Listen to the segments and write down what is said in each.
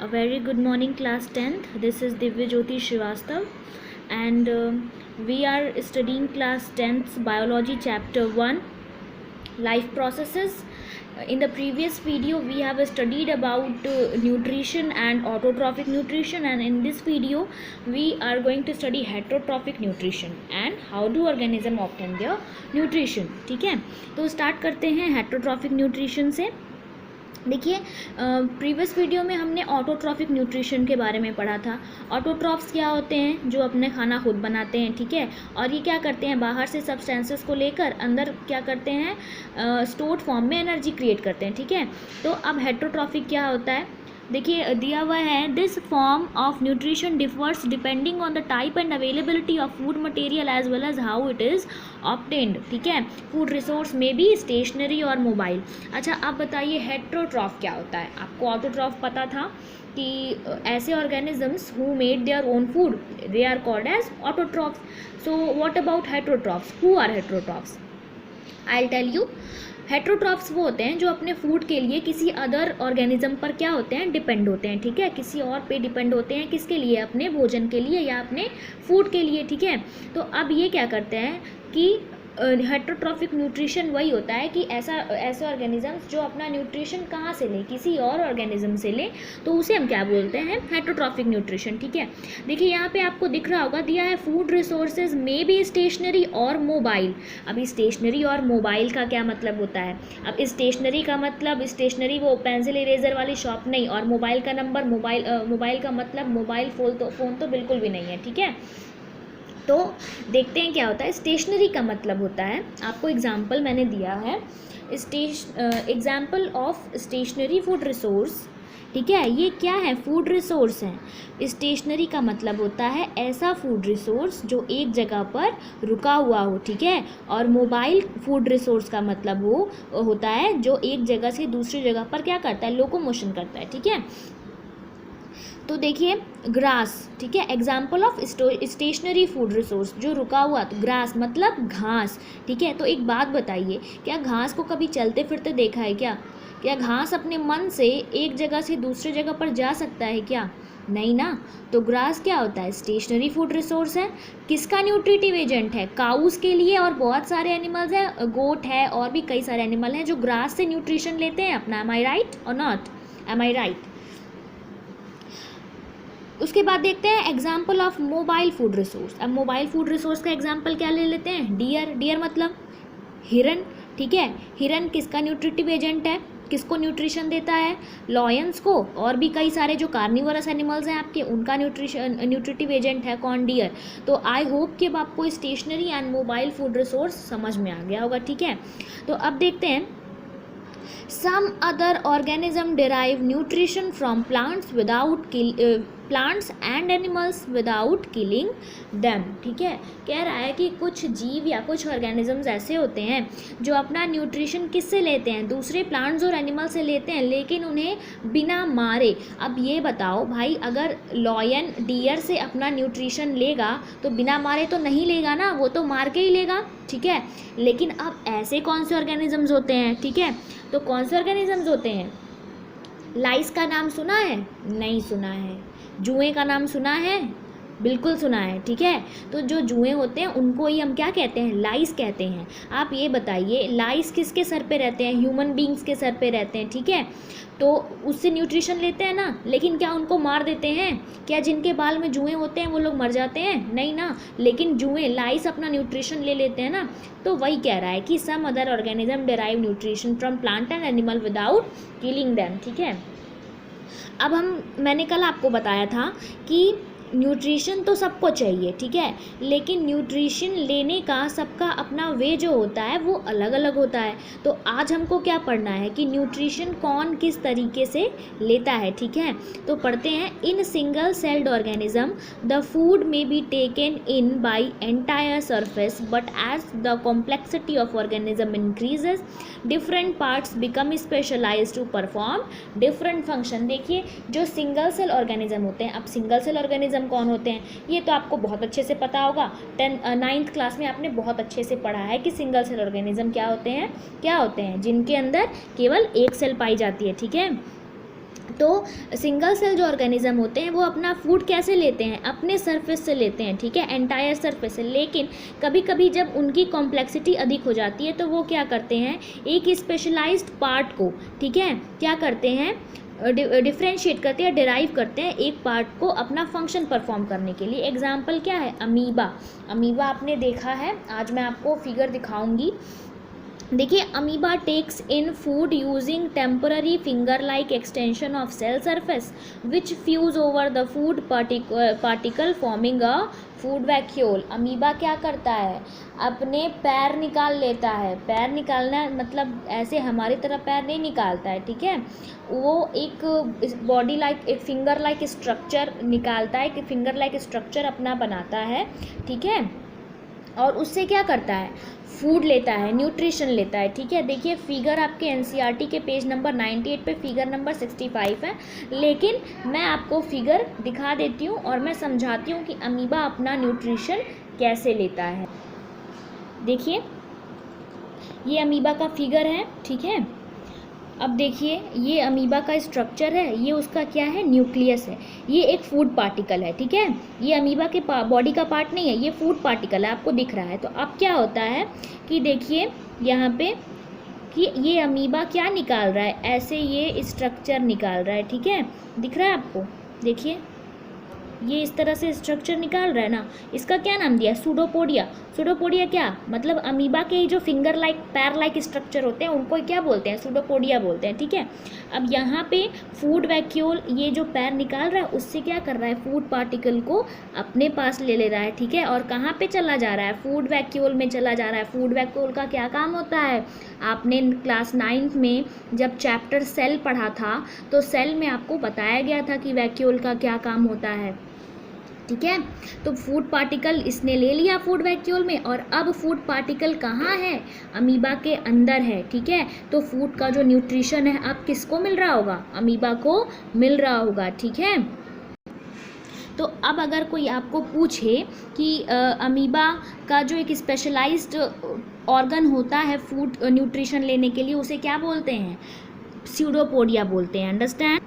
A very good morning, class 10th. This is Divya Jyoti Srivastav, and we are studying class 10th biology chapter 1, life processes. In the previous video, we have studied about nutrition and autotrophic nutrition, and in this video, we are going to study heterotrophic nutrition and how do organism obtain their nutrition. ठीक है, तो start करते हैं heterotrophic nutrition से. देखिए, previous video में हमने autotrophic nutrition के बारे में पढ़ा था. ऑटोट्रॉफ्स क्या होते हैं? जो अपने खाना खुद बनाते हैं, ठीक है, और ये क्या करते हैं? बाहर से सब्सटेंसेस को लेकर अंदर क्या करते हैं? स्टोर्ड फॉर्म में एनर्जी क्रिएट करते हैं, ठीक है. तो अब हेटरोट्रॉफिक क्या होता है? देखिए, दिया हुआ है, this form of nutrition differs depending on the type and availability of food material as well as how it is obtained, ठीक है. फूड रिसोर्स में भी स्टेशनरी और मोबाइल. अच्छा, अब बताइए हेटरोट्रॉफ क्या होता है? आपको ऑटोट्रॉफ पता था कि ऐसे organisms who made their own food, they are called as autotrophs. So what about heterotrophs? Who are heterotrophs? I will tell you. Heterotrophs वो होते हैं जो अपने फूड के लिए किसी अदर ऑर्गेनिज्म पर क्या होते हैं? डिपेंड होते हैं, ठीक है. किसी और पे डिपेंड होते हैं. किसके लिए? अपने भोजन के लिए या अपने फूड के लिए, ठीक है. तो अब ये क्या करते हैं कि हेटरोट्रॉफिक न्यूट्रिशन वही होता है कि ऐसे ऑर्गेनिजम्स जो अपना न्यूट्रिशन कहाँ से लें? किसी और ऑर्गेनिज्म से लें, तो उसे हम क्या बोलते हैं? हेटरोट्रॉफिक न्यूट्रिशन, ठीक है. देखिए, यहाँ पे आपको दिख रहा होगा, दिया है फूड रिसोर्सेज में भी स्टेशनरी और मोबाइल. अभी स्टेशनरी और मोबाइल का क्या मतलब होता है? अब स्टेशनरी का मतलब स्टेशनरी वो पेंसिल इरेजर वाली शॉप नहीं, और मोबाइल का नंबर मोबाइल का मतलब मोबाइल फ़ोन तो बिल्कुल भी नहीं है, ठीक है. तो देखते हैं क्या होता है. स्टेशनरी का मतलब होता है, आपको एग्जाम्पल मैंने दिया है, example of stationary food resource, ठीक है. ये क्या है? फूड रिसोर्स हैं. स्टेशनरी का मतलब होता है ऐसा फूड रिसोर्स जो एक जगह पर रुका हुआ हो, ठीक है. और मोबाइल फूड रिसोर्स का मतलब वो होता है जो एक जगह से दूसरी जगह पर क्या करता है? लोकोमोशन करता है, ठीक है. तो देखिए, ग्रास, ठीक है, example of stationary food resource, जो रुका हुआ. तो ग्रास मतलब घास, ठीक है. तो एक बात बताइए, क्या घास को कभी चलते फिरते देखा है क्या? क्या घास अपने मन से एक जगह से दूसरी जगह पर जा सकता है क्या? नहीं ना. तो ग्रास क्या होता है? स्टेशनरी फूड रिसोर्स है. किसका न्यूट्रिटिव एजेंट है? काउस के लिए, और बहुत सारे एनिमल्स हैं, गोट है और भी कई सारे एनिमल हैं जो ग्रास से न्यूट्रिशन लेते हैं अपना. एम आई राइट और नॉट? Am I right? उसके बाद देखते हैं example of mobile food resource. अब मोबाइल फूड रिसोर्स का एग्जाम्पल क्या ले लेते हैं? डियर. डियर मतलब हिरन, ठीक है. हिरन किसका न्यूट्रिटिव एजेंट है? किसको न्यूट्रिशन देता है? लॉयंस को, और भी कई सारे जो कार्निवरस एनिमल्स हैं आपके, उनका न्यूट्रिटिव एजेंट है कौन? डियर. तो आई होप कि अब आपको stationary and mobile food resource समझ में आ गया होगा, ठीक है. तो अब देखते हैं, some other organism derive nutrition from plants and animals without killing them, ठीक है. कह रहा है कि कुछ जीव या कुछ ऑर्गेनिजम्स ऐसे होते हैं जो अपना न्यूट्रिशन किससे लेते हैं? दूसरे प्लांट्स और एनिमल से लेते हैं, लेकिन उन्हें बिना मारे. अब ये बताओ भाई, अगर लॉयन डियर से अपना न्यूट्रिशन लेगा तो बिना मारे तो नहीं लेगा ना, वो तो मार के ही लेगा, ठीक है. लेकिन अब ऐसे कौन से ऑर्गेनिजम्स होते हैं, ठीक है. तो कौन से ऑर्गेनिजम्स होते हैं? लाइस का नाम सुना है? नहीं सुना है. जुएं का नाम सुना है? बिल्कुल सुना है, ठीक है. तो जो जुएं होते हैं उनको ही हम क्या कहते हैं? लाइस कहते हैं. आप ये बताइए, लाइस किसके सर पे रहते हैं? ह्यूमन बींग्स के सर पे रहते हैं, ठीक है. तो उससे न्यूट्रिशन लेते हैं ना, लेकिन क्या उनको मार देते हैं? क्या जिनके बाल में जुएं होते हैं वो लोग मर जाते हैं? नहीं ना. लेकिन जुएं, लाइस अपना न्यूट्रिशन ले लेते हैं ना. तो वही कह रहा है कि some other organism derive nutrition from plant and animal without killing them, ठीक है. अब मैंने कल आपको बताया था कि न्यूट्रिशन तो सबको चाहिए, ठीक है, लेकिन न्यूट्रिशन लेने का सबका अपना वे जो होता है वो अलग अलग होता है. तो आज हमको क्या पढ़ना है कि न्यूट्रिशन कौन किस तरीके से लेता है, ठीक है. तो पढ़ते हैं. In single celled organism the food may be taken in by entire surface, but as the complexity of organism increases different parts become specialize to perform different function. देखिए, जो सिंगल सेल ऑर्गेनिज्म होते हैं, अब single cell organism कौन होते हैं? ये तो आपको बहुत अच्छे से पता होगा. 9th क्लास में आपने बहुत अच्छे से पढ़ा है कि सिंगल सेल ऑर्गेनिज्म क्या होते हैं. जिनके अंदर केवल एक सेल पाई जाती है, ठीक है. तो सिंगल सेल जो ऑर्गेनिज्म होते हैं वो अपना फूड कैसे लेते हैं, अपने सरफेस से लेते हैं, ठीक है, एंटायर सरफेस से। लेकिन कभी कभी जब उनकी कॉम्प्लेक्सिटी अधिक हो जाती है तो वो क्या करते हैं, एक स्पेशलाइज्ड पार्ट को, ठीक है, क्या करते हैं, डिफ्रेंशिएट करते हैं, डिराइव करते हैं एक पार्ट को अपना फंक्शन परफॉर्म करने के लिए। एग्जाम्पल क्या है, अमीबा। अमीबा आपने देखा है, आज मैं आपको फिगर दिखाऊंगी। देखिए, amoeba takes in food using temporary finger like extension of cell surface which fuse over the food particle forming a food vacuole. Amoeba क्या करता है, अपने पैर निकाल लेता है। पैर निकालना मतलब ऐसे हमारी तरह पैर नहीं निकालता है, ठीक है, वो एक बॉडी लाइक, एक फिंगर लाइक स्ट्रक्चर निकालता है, कि फिंगर लाइक स्ट्रक्चर अपना बनाता है, ठीक है, और उससे क्या करता है, फूड लेता है, न्यूट्रिशन लेता है, ठीक है। देखिए फिगर आपके एनसीईआरटी के पेज नंबर 98 पे फिगर नंबर 65 है, लेकिन मैं आपको फिगर दिखा देती हूँ और मैं समझाती हूँ कि अमीबा अपना न्यूट्रिशन कैसे लेता है। देखिए ये अमीबा का फिगर है, ठीक है। अब देखिए ये अमीबा का स्ट्रक्चर है, ये उसका क्या है, न्यूक्लियस है, ये एक फूड पार्टिकल है, ठीक है। ये अमीबा के बॉडी का पार्ट नहीं है, ये फूड पार्टिकल है, आपको दिख रहा है। तो अब क्या होता है कि देखिए यहाँ पे कि ये अमीबा क्या निकाल रहा है, ऐसे ये स्ट्रक्चर निकाल रहा है, ठीक है, दिख रहा है आपको। देखिए ये इस तरह से स्ट्रक्चर निकाल रहा है ना, इसका क्या नाम दिया, सूडोपोडिया। सूडोपोडिया क्या मतलब, अमीबा के जो फिंगर लाइक, पैर लाइक स्ट्रक्चर होते हैं उनको क्या बोलते हैं, सूडोपोडिया बोलते हैं, ठीक है। अब यहाँ पे फूड वैक्यूल, ये जो पैर निकाल रहा है उससे क्या कर रहा है, फूड पार्टिकल को अपने पास ले रहा है, ठीक है, और कहाँ पे चला जा रहा है, फूड वैक्यूल में चला जा रहा है। फूड वैक्यूल का क्या काम होता है, आपने क्लास 9 में जब चैप्टर सेल पढ़ा था तो सेल में आपको बताया गया था कि वैक्यूल का क्या काम होता है, ठीक है। तो फूड पार्टिकल इसने ले लिया फूड वैक्यूल में, और अब फूड पार्टिकल कहाँ है, अमीबा के अंदर है, ठीक है। तो फूड का जो न्यूट्रिशन है अब किसको मिल रहा होगा, अमीबा को मिल रहा होगा, ठीक है। तो अब अगर कोई आपको पूछे कि अमीबा का जो एक स्पेशलाइज्ड ऑर्गन होता है फूड न्यूट्रिशन लेने के लिए, उसे क्या बोलते हैं, स्यूडोपोडिया बोलते हैं, अंडरस्टैंड।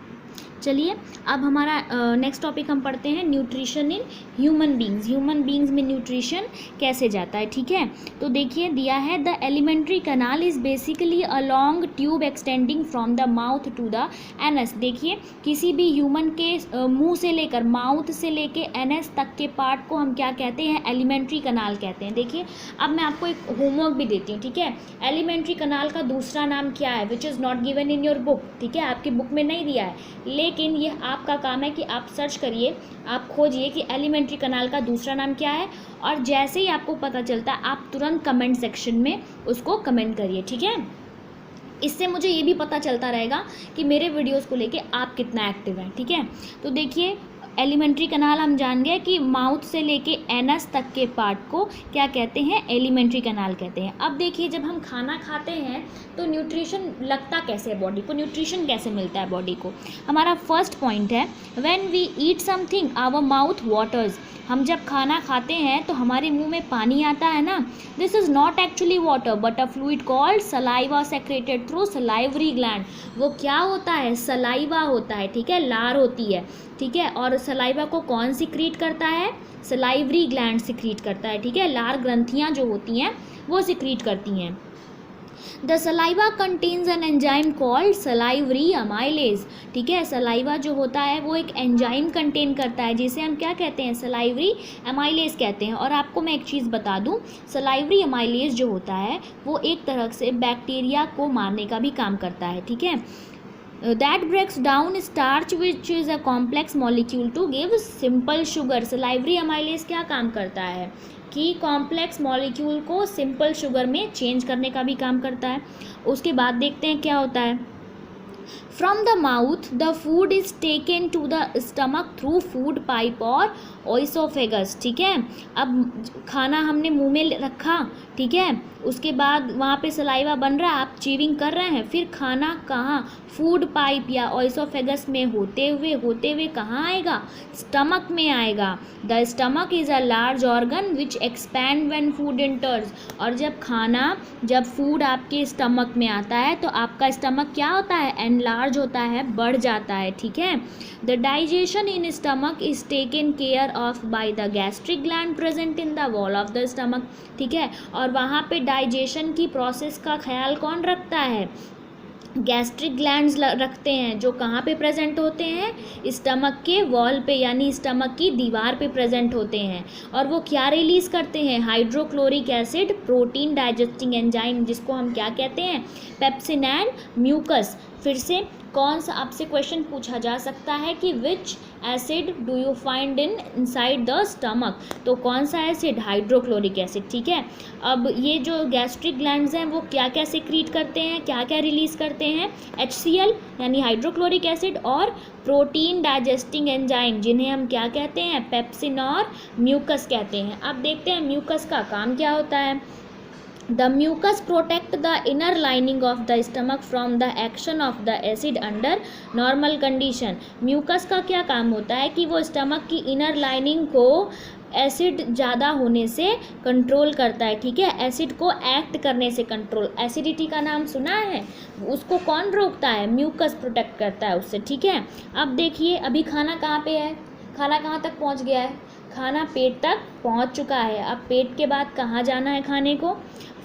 चलिए अब हमारा नेक्स्ट टॉपिक हम पढ़ते हैं, nutrition in human beings. Human beings में न्यूट्रिशन कैसे जाता है, ठीक है। तो देखिए दिया है, the alimentary canal is basically a long tube extending from the mouth to the anus. देखिए किसी भी ह्यूमन के मुंह से लेकर, माउथ से लेके एनस तक के पार्ट को हम क्या कहते हैं, एलिमेंट्री कैनाल कहते हैं। देखिए अब मैं आपको एक होमवर्क भी देती हूँ, ठीक है। एलिमेंट्री कैनाल का दूसरा नाम क्या है, which is not given in your book, ठीक है, आपकी बुक में नहीं दिया है, लेकिन ये आपका काम है कि आप सर्च करिए, आप खोजिए कि एलिमेंट्री कैनाल का दूसरा नाम क्या है, और जैसे ही आपको पता चलता है आप तुरंत कमेंट सेक्शन में उसको कमेंट करिए, ठीक है। इससे मुझे ये भी पता चलता रहेगा कि मेरे वीडियोस को लेके आप कितना एक्टिव हैं, ठीक है। तो देखिए एलिमेंट्री कैनाल हम जान गए कि माउथ से लेके एनस तक के पार्ट को क्या कहते हैं, एलिमेंट्री कैनाल कहते हैं। अब देखिए जब हम खाना खाते हैं तो न्यूट्रिशन लगता कैसे है बॉडी को, न्यूट्रिशन कैसे मिलता है बॉडी को। हमारा फर्स्ट पॉइंट है, when we eat something our mouth waters. हम जब खाना खाते हैं तो हमारे मुंह में पानी आता है ना, this is not actually water but a fluid called saliva secreted through salivary gland. वो क्या होता है, सलाइवा होता है, ठीक है, लार होती है, ठीक है। और सलाइवा को कौन सिक्रीट करता है, सलाइवरी ग्लैंड सिक्रीट करता है, ठीक है। लार ग्रंथियाँ जो होती हैं वो सिक्रीट करती हैं। The saliva contains an enzyme called salivary amylase, ठीक है। सलाइवा जो होता है वो एक एंजाइम कंटेन करता है जिसे हम क्या कहते हैं, सलाइवरी अमाइलेज कहते हैं। और आपको मैं एक चीज़ बता दूं, सलाइवरी अमाइलेज जो होता है वो एक तरह से बैक्टीरिया को मारने का भी काम करता है, ठीक है। That breaks down starch which is a complex molecule to give simple sugar। Salivary amylase क्या काम करता है कि कॉम्प्लेक्स मॉलिक्यूल को सिंपल शुगर में चेंज करने का भी काम करता है। उसके बाद देखते हैं क्या होता है, from the mouth the food is taken to the stomach through food pipe और ओइसोफेगस, ठीक है। अब खाना हमने मुंह में रखा, ठीक है, उसके बाद वहाँ पे सलाइवा बन रहा है, आप चीविंग कर रहे हैं, फिर खाना कहाँ, फूड पाइप या ओइसोफेगस में होते हुए कहाँ आएगा, स्टमक में आएगा। The stomach is a large organ which expand when food enters. और जब फूड आपके स्टमक में आता है तो आपका स्टमक क्या होता है, एनलार्ज इनलार्ज होता है, बढ़ जाता है, ठीक है। The digestion in stomach is taken care of by the gastric gland present in the wall of the stomach, ठीक है। और वहाँ पे डाइजेशन की प्रोसेस का ख्याल कौन रखता है? गैस्ट्रिक ग्लैंड्स रखते हैं, जो कहाँ पे प्रेजेंट होते हैं? स्टमक के वॉल पे, यानी स्टमक की दीवार पे प्रेजेंट होते हैं। और वो क्या रिलीज़ करते हैं? Hydrochloric acid, protein digesting enzyme, जिसको हम क्या कहते हैं? Pepsin and mucus. फिर से कौन सा आपसे क्वेश्चन पूछा जा सकता है कि विच acid do you find inside the stomach? तो कौन सा एसिड? हाइड्रोक्लोरिक एसिड, ठीक है। अब ये जो गैस्ट्रिक ग्लैंड्स हैं वो क्या क्या सिक्रीट करते हैं, क्या क्या रिलीज़ करते हैं? HCl यानी हाइड्रोक्लोरिक एसिड और प्रोटीन डाइजेस्टिंग एंजाइम, जिन्हें हम क्या कहते हैं? पेप्सिन और म्यूकस कहते हैं। अब देखते हैं म्यूकस का काम क्या होता है। The mucus protect the inner lining of the stomach from the action of the acid under normal condition। Mucus का क्या काम होता है कि वो स्टमक की इनर लाइनिंग को एसिड ज़्यादा होने से कंट्रोल करता है, ठीक है। एसिड को एक्ट करने से कंट्रोल, एसिडिटी का नाम सुना है, उसको कौन रोकता है? म्यूकस प्रोटेक्ट करता है उससे, ठीक है। अब देखिए अभी खाना कहाँ पे है? खाना कहाँ तक पहुँच गया है? खाना पेट तक पहुँच चुका है। अब पेट के बाद कहाँ जाना है खाने को?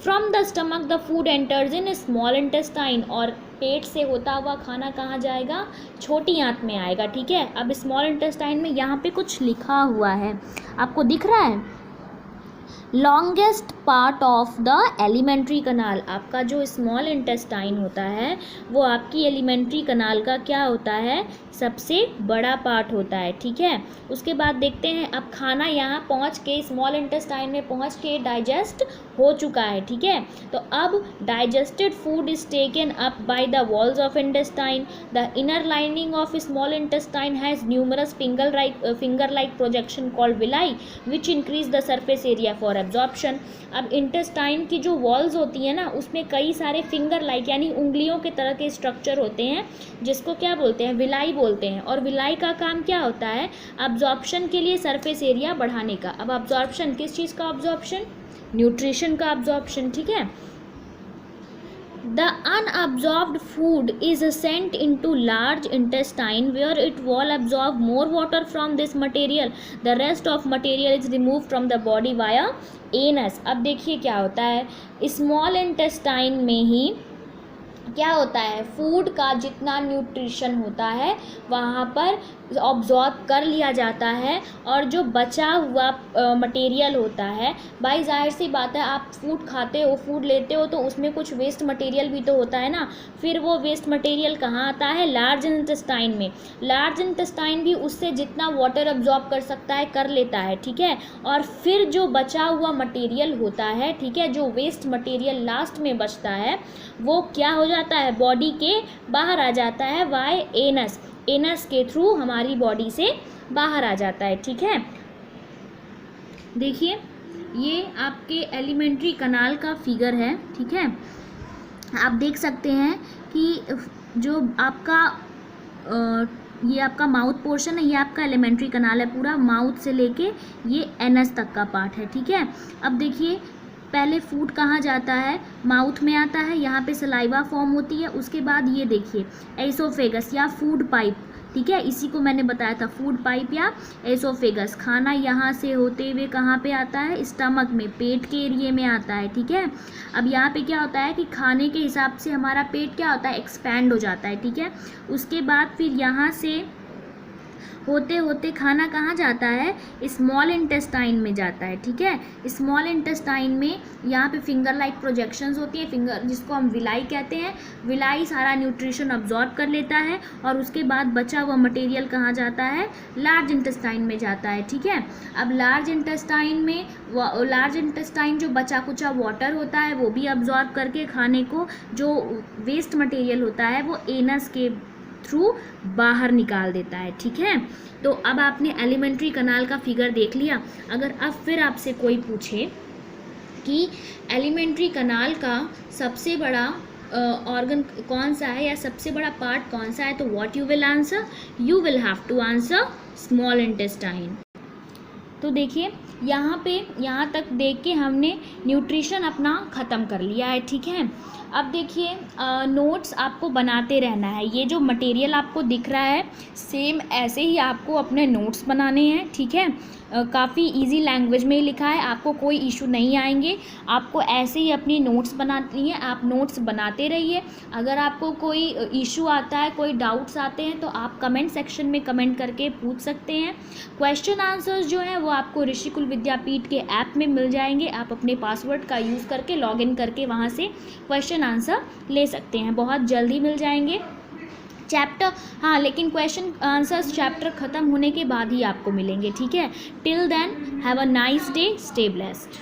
From the stomach the food enters in small intestine. और पेट से होता हुआ खाना कहाँ जाएगा? छोटी आंत में आएगा, ठीक है। अब स्मॉल इंटेस्टाइन में यहाँ पे कुछ लिखा हुआ है, आपको दिख रहा है? Longest part of the elementary कनाल। आपका जो स्मॉल इंटेस्टाइन होता है वो आपकी एलिमेंट्री कनाल का क्या होता है? सबसे बड़ा पार्ट होता है, ठीक है। उसके बाद देखते हैं, अब खाना यहाँ पहुँच के, स्मॉल इंटेस्टाइन में पहुँच के डाइजेस्ट हो चुका है, ठीक है। तो अब digested food is taken up by the walls of intestine. The inner lining of small intestine has numerous finger like projection called villi which increase the surface area for absorption. अब intestine की जो walls होती है ना, उसमें कई सारे finger like यानी उंगलियों के तरह के स्ट्रक्चर होते हैं, जिसको क्या बोलते हैं? विलाई बोलते हैं। और विलाई का काम क्या होता है? अब्जॉर्प्शन के लिए सरफेस एरिया बढ़ाने का। अब अब्जॉर्प्शन किस चीज़ का अब्जॉर्प्शन? न्यूट्रिशन का अब्जॉर्प्शन, ठीक है। The unabsorbed food is sent into large intestine where it will absorb more water from this material. The rest of material is removed from the body via anus। अब देखिए क्या होता है, small intestine में ही क्या होता है? फूड का जितना न्यूट्रिशन होता है वहाँ पर ऑब्जॉर्ब कर लिया जाता है, और जो बचा हुआ मटेरियल होता है, भाई जाहिर सी बात है, आप फूड खाते हो, फूड लेते हो, तो उसमें कुछ वेस्ट मटेरियल भी तो होता है ना। फिर वो वेस्ट मटेरियल कहाँ आता है? लार्ज इंटेस्टाइन में। लार्ज इंटेस्टाइन भी उससे जितना वाटर अब्जॉर्ब कर सकता है कर लेता है, ठीक है। और फिर जो बचा हुआ मटेरियल होता है, ठीक है, जो वेस्ट मटेरियल लास्ट में बचता है, वो क्या हो जाता है? बॉडी के बाहर आ जाता है वाई एनस। एनस के थ्रू हमारी बॉडी से बाहर आ जाता है, ठीक है। देखिए ये आपके एलिमेंट्री कनाल का फिगर है, ठीक है। आप देख सकते हैं कि जो आपका ये आपका माउथ पोर्शन है, ये आपका एलिमेंट्री कनाल है, पूरा माउथ से लेके ये एनस तक का पार्ट है, ठीक है। अब देखिए पहले फूड कहाँ जाता है? माउथ में आता है, यहाँ पे सलाइवा फॉर्म होती है। उसके बाद ये देखिए एसोफेगस या फूड पाइप, ठीक है, इसी को मैंने बताया था, फूड पाइप या एसोफेगस। खाना यहाँ से होते हुए कहाँ पे आता है? स्टमक में, पेट के एरिए में आता है, ठीक है। अब यहाँ पे क्या होता है कि खाने के हिसाब से हमारा पेट क्या होता है? एक्सपैंड हो जाता है, ठीक है। उसके बाद फिर यहाँ से होते होते खाना कहाँ जाता है? स्मॉल इंटेस्टाइन में जाता है, ठीक है। स्मॉल इंटेस्टाइन में यहाँ पे फिंगर लाइक प्रोजेक्शंस होती हैं, फिंगर जिसको हम विलाई कहते हैं। विलाई सारा न्यूट्रिशन अब्जॉर्ब कर लेता है, और उसके बाद बचा हुआ मटेरियल कहाँ जाता है? लार्ज इंटेस्टाइन में जाता है, ठीक है। अब लार्ज इंटेस्टाइन जो बचा कुचा वाटर होता है वो भी अब्जॉर्ब करके खाने को, जो वेस्ट मटेरियल होता है वो एनस के थ्रू बाहर निकाल देता है, ठीक है। तो अब आपने एलिमेंट्री कनाल का फिगर देख लिया। अगर अब फिर आपसे कोई पूछे कि एलिमेंट्री कनाल का सबसे बड़ा ऑर्गन कौन सा है या सबसे बड़ा पार्ट कौन सा है, तो what you will answer? You will have to answer small intestine. तो देखिए यहाँ तक देख के हमने न्यूट्रिशन अपना ख़त्म कर लिया है, ठीक है। अब देखिए नोट्स आपको बनाते रहना है। ये जो मटेरियल आपको दिख रहा है सेम ऐसे ही आपको अपने नोट्स बनाने हैं, ठीक है। काफ़ी इजी लैंग्वेज में ही लिखा है, आपको कोई इशू नहीं आएंगे। आपको ऐसे ही अपनी नोट्स बनानी है, आप नोट्स बनाते रहिए। अगर आपको कोई इशू आता है, कोई डाउट्स आते हैं तो आप कमेंट सेक्शन में कमेंट करके पूछ सकते हैं। क्वेश्चन आंसर्स जो हैं वो आपको ऋषिकुल विद्यापीठ के ऐप में मिल जाएंगे। आप अपने पासवर्ड का यूज़ करके लॉगिन करके वहाँ से क्वेश्चन आंसर ले सकते हैं, बहुत जल्दी मिल जाएंगे। चैप्टर, हाँ लेकिन क्वेश्चन आंसर्स चैप्टर ख़त्म होने के बाद ही आपको मिलेंगे, ठीक है। Till then have a nice day, stay blessed.